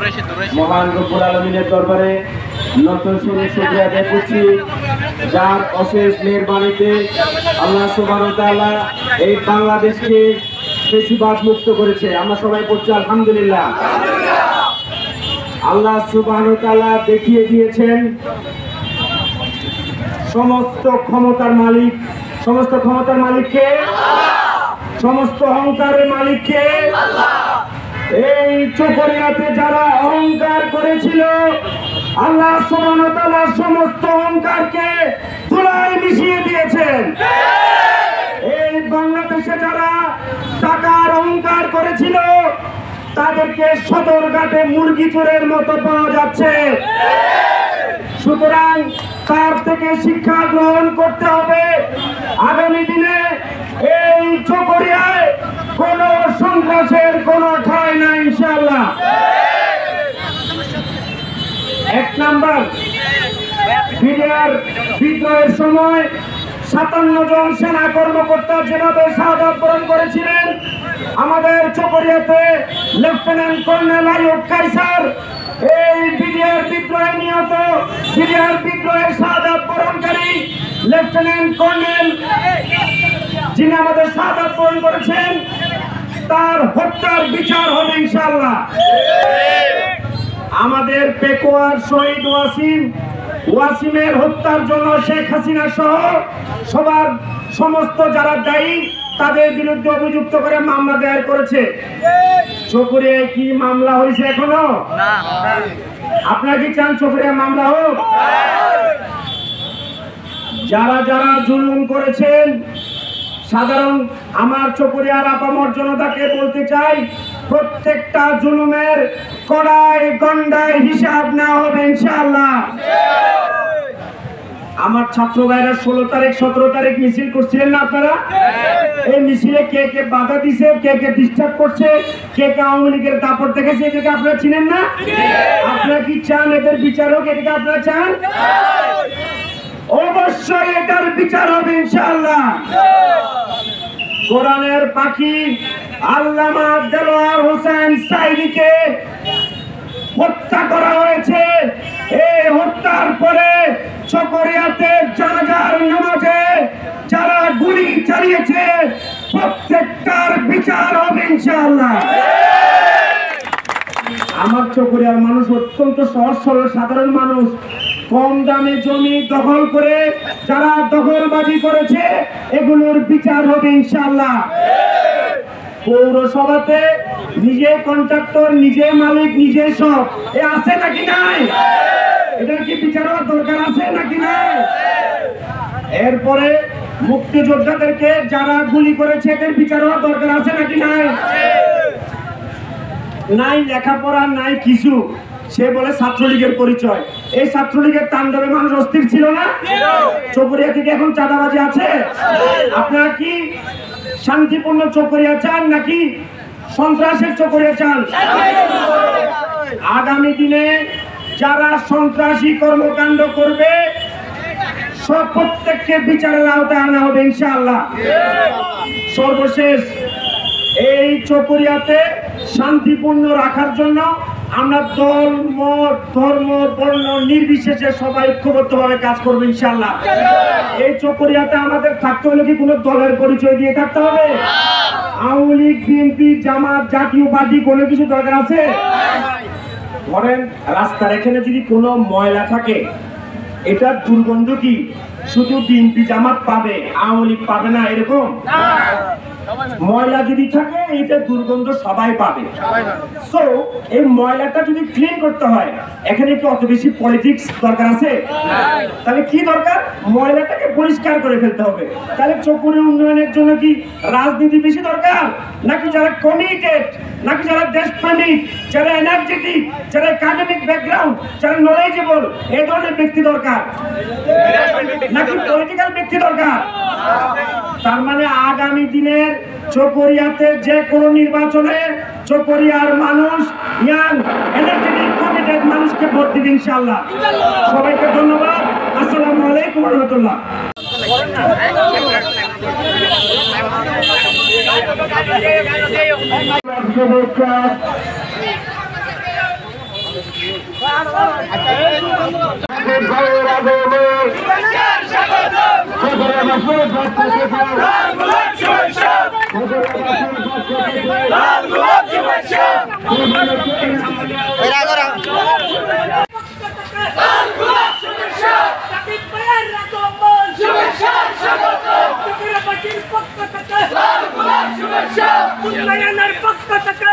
মহান রব্বুল আলামিনের দরবারে নতুন সুরে শুকরিয়া আদায় করছি, যার অশেষ মেহেরবানিতে আল্লাহ সুবহানাহু ওয়া তাআলা এই বাংলাদেশকে ফ্যাসিবাদ মুক্ত করেছে। আমরা সবাই বলছি আলহামদুলিল্লাহ। আল্লাহ সুবহানাহু ওয়া তাআলা দেখিয়ে দিয়েছেন সমস্ত ক্ষমতার মালিককে, সমস্ত অহংকারের মালিককে। এই চকরিয়াতে যারা অহংকার করেছিল, আল্লাহ সুবহানাহু ওয়া তাআলা সমস্ত অহংকারকে ধুলায় মিশিয়ে দিয়েছেন। এই বাংলাদেশে যারা টাকার অহংকার করেছিল, তাদেরকে সদরঘাটে মুরগি চোরের মতো পাওয়া যাচ্ছে। সুতরাং তার থেকে শিক্ষা গ্রহণ করতে হবে। আগামী দিনে এই চকরিয়ায় কোন সন্ত্রাসের কোন ঠাঁই নাই ইনশাআল্লাহ। এক নাম্বার, বিডিআর বিদ্রোহের সময় 57 জন সেনা কর্মকর্তা যেভাবে শাহাদাত বরণ করেছিলেন, আমাদের চকরিয়াতে লেফটেন্যান্ট কর্নেল আইয়ুব কায়সার এই বিডিআর বিদ্রোহে নিহত, বিডিআর বিদ্রোহে শাহাদাত বরণকারী লেফটেন্যান্ট কর্নেল যিনি আমাদের শাহাদাত বরণ করেছেন, তার হত্যার বিচার হবে ইনশাআল্লাহ। আমাদের পেকুয়ার শহীদ ওয়াসিমের হত্যার জন্য শেখ হাসিনা সহ সমস্ত যারা দায়ী, তাদের বিরুদ্ধে অভিযুক্ত করে মামলা দায়ের করেছে। চকরিয়ায় কি মামলা হয়েছে এখনো? আপনারা কি চান চকরিয়ায় মামলা হোক? যারা যারা জুলুম করেছেন, সাধারণ আমার চকরিয়ার আপামর জনতাকে বলতে চাই, প্রত্যেকটা জুলুমের কড়াই গন্ডায় হিসাব নেওয়া হবে ইনশাআল্লাহ। আমার ছাত্র ভাইরা 16 তারিখ 17 তারিখ মিছিল করছিলেন না আপনারা? এই মিছিলে কে কে বাধা দিছে, কে কে ডিস্টার্ব করছে, কে কে আওয়ামী লীগের দাপট দেখেছে, এদেরকে আপনারা চিনেন না? আপনারা কি চান এদের বিচার হোক? এদেরকে আপনারা চান? অবশ্যই এটার বিচার হবে ইনশাআল্লাহ। কোরআনের পাখি আল্লামা দেলোয়ার হোসেন সাইদিকে হত্যা করা হয়েছে। এই হত্যার পরে চকরিয়াতে জানাজার নামাজে যারা গুলি চালিয়েছে, প্রত্যেকটার বিচার হবে ইনশাআল্লাহ। আমার চকরিয়ার মানুষ অত্যন্ত সহজ সরল সাধারণ মানুষ। কম দামে জমি দখল করে যারা দখলবাজি করেছে, এগুলোর বিচার হবে ইনশাআল্লাহ। পৌরসভাতে নিজে কন্ট্রাক্টর, নিজে মালিক, নিজে সব এ আছে নাকি নাই? এটার কি বিচার হওয়ার দরকার আছে নাকি নাই? এরপরে মুক্তিযোদ্ধাদেরকে যারা গুলি করেছে, এদের বিচার হওয়ার দরকার আছে নাকি নাই? নাই লেখাপড়া নাই কিছু, সে বলে ছাত্রলীগের পরিচয়। এই ছাত্রলীগের তাণ্ডবে মানুষ অস্থির ছিল না? চকরিয়া থেকে এখন চাঁদাবাজি আছে? আপনারা কি শান্তিপূর্ণ চকরিয়া চান নাকি সন্ত্রাসের চকরিয়া চান? আগামী দিনে যারা সন্ত্রাসী কর্মকাণ্ড করবে, সব প্রত্যেককে বিচারের আওতায় আনা হবে ইনশাআল্লাহ। সর্বশেষ, এই চকরিয়াতে শান্তিপূর্ণ রাখার জন্য আমরা দল, মত, ধর্ম, বর্ণ নির্বিশেষে সবাই ঐক্যবদ্ধভাবে কাজ করবো ইনশাআল্লাহ। এই চকরিয়াতে আমাদের থাকতে হলে কি কোনো দলের পরিচয় দিয়ে থাকতে হবে? আওয়ামী লীগ, বিএনপি, জামাত, জাতীয় পার্টি কোনো কিছু দরকার আছে? ধরেন রাস্তার এখানে যদি কোনো ময়লা থাকে, এটার দুর্গন্ধ কি শুধু বিএনপি জামাত পাবে, আওয়ামী লীগ পাবে না? এরকম ময়লা যদি থাকে, এটা দুর্গন্ধ সবাই পাবে। সো এই ময়লাটা যদি ক্লিন করতে হয়, এখানে কি অত বেশি পলিটিক্স দরকার আছে? তাহলে কি দরকার? ময়লাটাকে পরিষ্কার করে ফেলতে হবে। তাহলে চকরিয়া উন্নয়নের জন্য কি রাজনীতি বেশি দরকার, নাকি যারা কমিটেড, নাকি যারা দেশপ্রেমিক, যারা এনার্জেটিক, যারা একাডেমিক ব্যাকগ্রাউন্ড, যারা নলেজেবল, এই ধরনের ব্যক্তি দরকার, নাকি পলিটিক্যাল ব্যক্তি দরকার? তার মানে আগামী দিনের চকরিয়াতে যে কোনো নির্বাচনে চকরিয়ার মানুষ ইয়াং, এনার্জেটিক, কমিটেড মানুষকে ভোট দিবে ইনশাআল্লাহ। সবাইকে ধন্যবাদ। আসসালামু আলাইকুম ওয়া রাহমাতুল্লাহ। উন্নয়নের পক্ষ থেকে